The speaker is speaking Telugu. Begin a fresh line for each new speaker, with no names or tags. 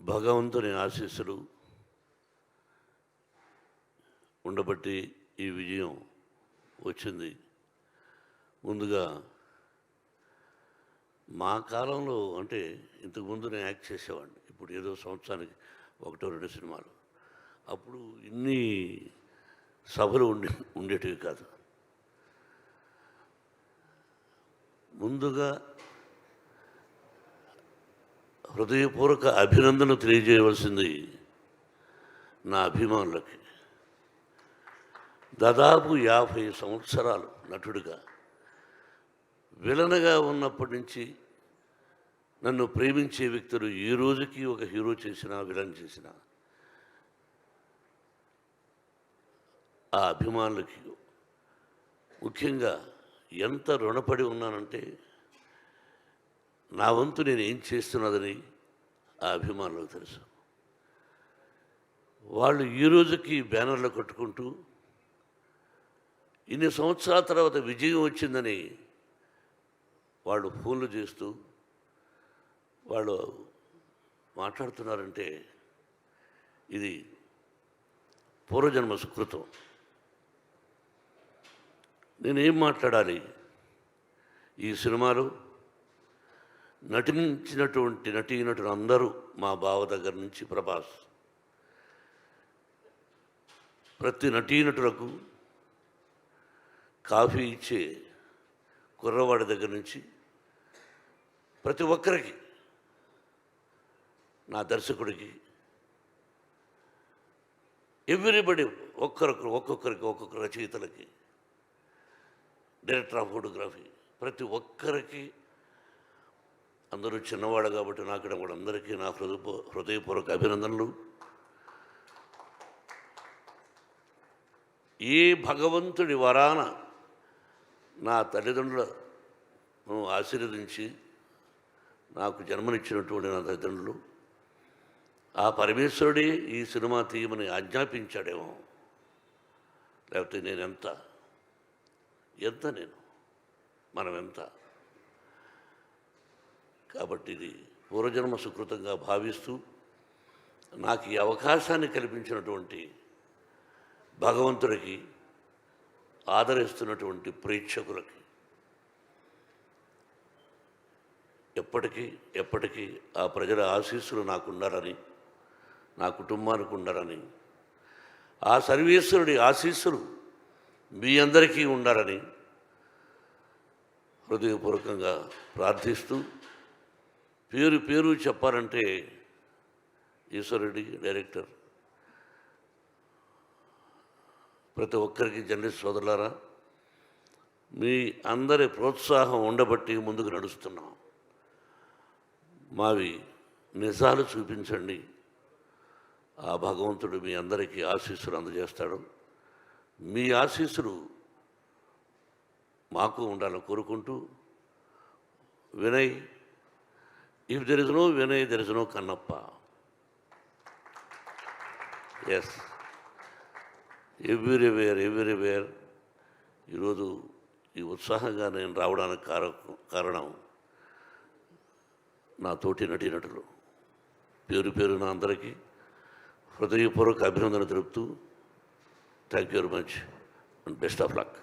భగవంతుని ఆశీస్సులు ఉండబట్టి ఈ విజయం వచ్చింది. ముందుగా మా కాలంలో అంటే ఇంతకుముందు నేను యాక్ట్ చేసేవాడిని. ఇప్పుడు ఏదో సంవత్సరానికి 1-2 సినిమాలు. అప్పుడు ఇన్ని సభలు ఉండేటివి కాదు. ముందుగా హృదయపూర్వక అభినందన తెలియజేయవలసింది నా అభిమానులకి. దాదాపు 50 సంవత్సరాలు నటుడిగా, విలన్గా ఉన్నప్పటి నుంచి నన్ను ప్రేమించే వ్యక్తులు ఈ రోజుకి ఒక హీరో చేసినా విలన్ చేసినా ఆ అభిమానులకి ముఖ్యంగా ఎంత రుణపడి ఉన్నానంటే, నా వంతు నేను ఏం చేస్తున్నదని ఆ అభిమానులకు తెలుసు. వాళ్ళు ఈ రోజుకి బ్యానర్లు కట్టుకుంటూ ఇన్ని సంవత్సరాల తర్వాత విజయం వచ్చిందని వాళ్ళు ఫోన్లు చేస్తూ వాళ్ళు మాట్లాడుతున్నారంటే ఇది పూర్వజన్మ సుకృతం. నేనేం మాట్లాడాలి? ఈ సినిమాలో నటించినటువంటి నటీనటులు అందరూ, మా బావ దగ్గర నుంచి ప్రభాస్, ప్రతి నటీనటులకు కాఫీ ఇచ్చే కుర్రవాడి దగ్గర నుంచి ప్రతి ఒక్కరికి, నా దర్శకుడికి, ఎవ్రీబడి, ఒక్కొక్క రచయితలకి, డైరెక్టర్ ఆఫ్ ఫోటోగ్రఫీ, ప్రతి ఒక్కరికి, అందరూ చిన్నవాడు కాబట్టి నాకు కూడా అందరికీ నా హృదయపూర్వక అభినందనలు. ఏ భగవంతుడి వరాన నా తల్లిదండ్రులను ఆశీర్వదించి నాకు జన్మనిచ్చినటువంటి నా తల్లిదండ్రులు, ఆ పరమేశ్వరుడే ఈ సినిమా తీయమని ఆజ్ఞాపించాడేమో. లేకపోతే నేను ఎంత మనం ఎంత. కాబట్టి ఇది పూర్వజన్మ సుకృతంగా భావిస్తూ నాకు ఈ అవకాశాన్ని కల్పించినటువంటి భగవంతుడికి, ఆదరిస్తున్నటువంటి ప్రేక్షకులకి ఎప్పటికీ ఆ ప్రజల ఆశీస్సులు నాకు ఉండాలని, నా కుటుంబానికి ఉండాలని, ఆ సర్వేశ్వరుడి ఆశీస్సులు మీ అందరికీ ఉండాలని హృదయపూర్వకంగా ప్రార్థిస్తూ, పేరు చెప్పాలంటే ఈశ్వరుడి డైరెక్టర్, ప్రతి ఒక్కరికి జర్నలిస్ట్ సోదరులారా, మీ అందరి ప్రోత్సాహం ఉండబట్టి ముందుకు నడుస్తున్నాం. మావి నిజాలు చూపించండి, ఆ భగవంతుడు మీ అందరికీ ఆశీస్సులు అందజేస్తాడు. మీ ఆశీస్సులు మాకు ఉండాలని కోరుకుంటూ, Vinay, if there is no Vinay there is no Kannappa. Yes, everywhere. ఈరోజు ఈ ఉత్సాహంగా నేను రావడానికి కారణం నా తోటి నటీనటులు. పేరున అందరికీ హృదయపూర్వక అభినందన తెలుపుతూ, thank you very much and best of luck.